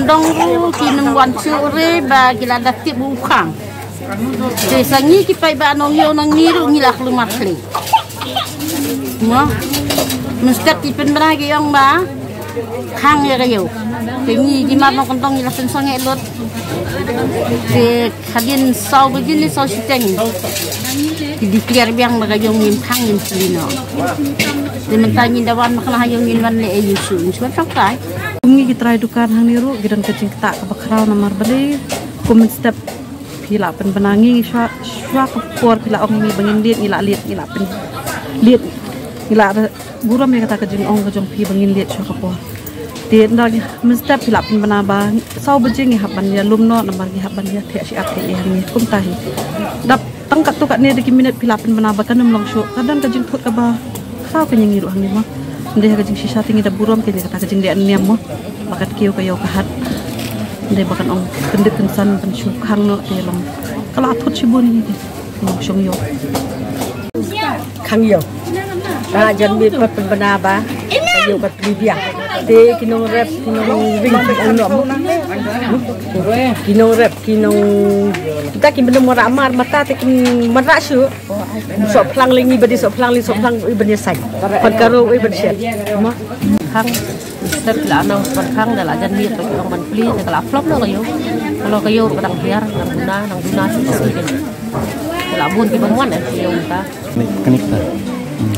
kendong kinung wan sore ba gila datip bukhang. Desangi kipai ba nong yo nang niru ngilak lumar kli. Mo. Mesti tipen beragi yang ba khang ya kayo. Pengi gimana nong kendong ngilak sensong elot. De kadin sau begini sau siteng. Di clear biang bagayong ngim khang ngim selino. Dimentangin dawan makan hayong ngin wan le ayusu. Sebab sakai. Kami kita dukan hang niru gidan kecing tak kebakrau namar beli kumen step pila pen benangi swa kepor pila ong ni bangin liat ngila pen liat ngila buram ya kata kejing ong kejong pi bangin liat swa kepor liat ndak men step pila pen benaba sau bejing haban ya lumno namar gi haban ya thek si akti ya ni kum tahi dap tangkat tu kat ni deki minit pila pen benaba kan long syo kadang kejing thot ka ba kau kenyang niru hang ni mah ndeh kajing sisa tinggi da burom kini kata kajing dia niam mo bakat kiu kayo kahat ndeh bakan ong kendek kensan pensuk hang no dia long kalau atot sibun ni long syong yo khang yo ba jan bi pat bana ba kayo pat libya te kinong rep kinong ring ano kinong rep kinong kita kin benem mara amar mata te kin mara syu so plang lingi badi so plang ibani sai pat karo ibani syet ma khang step la nang pat khang dala jan mi to ong man pli te kala flop no kayo kalau kayo padang biar nang duna su kan la bun ki bangwan kayo ta kanik ta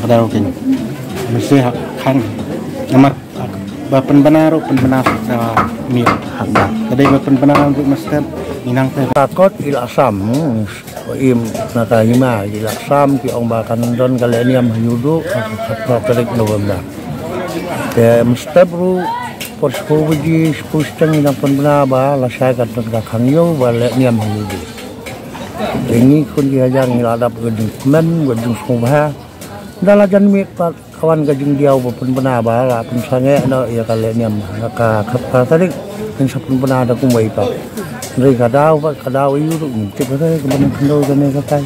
ada rokin mesti khang namar bapen benar sa mir handa kadai bapen benar untuk mesti minang teh takot ila sam im nakahima ila sam ki ong bakan don kaleniam hayudu atau tarik November te mesti ru porsko biji spustang ina pen benar ba la saya kat ka khangyo ba leniam hayudu ini kun ki hajar ngila adap gedung men gedung sumha dala jan mi kawan gajung diau pun benar bala pun sange no ya kaleniam ka tarik pun sapun benar ada kumai pa dari kadau iu tu cip ada kebenar kendo kene katai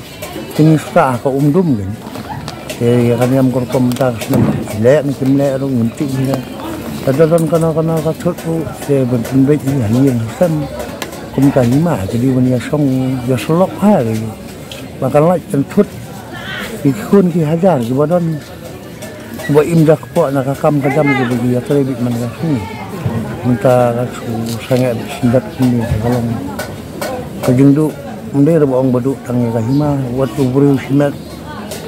ting suka ka umdum kan ya kaleniam kor komentar senam le ni kimle ro ngimti ni tadon kana ka thut se ben bet ni hani sem kum ka hima jadi wania song ya solok ha ri makan la thut ikun ki hajar ki badon buat imdah kepok nak kakam kejam je bagi ya terbit mana sini minta rasu sangat sindat ini kalau kejeng du munde rebong baduk tang kahima buat ubru simat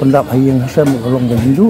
pendap hayang hasam kalau kejeng du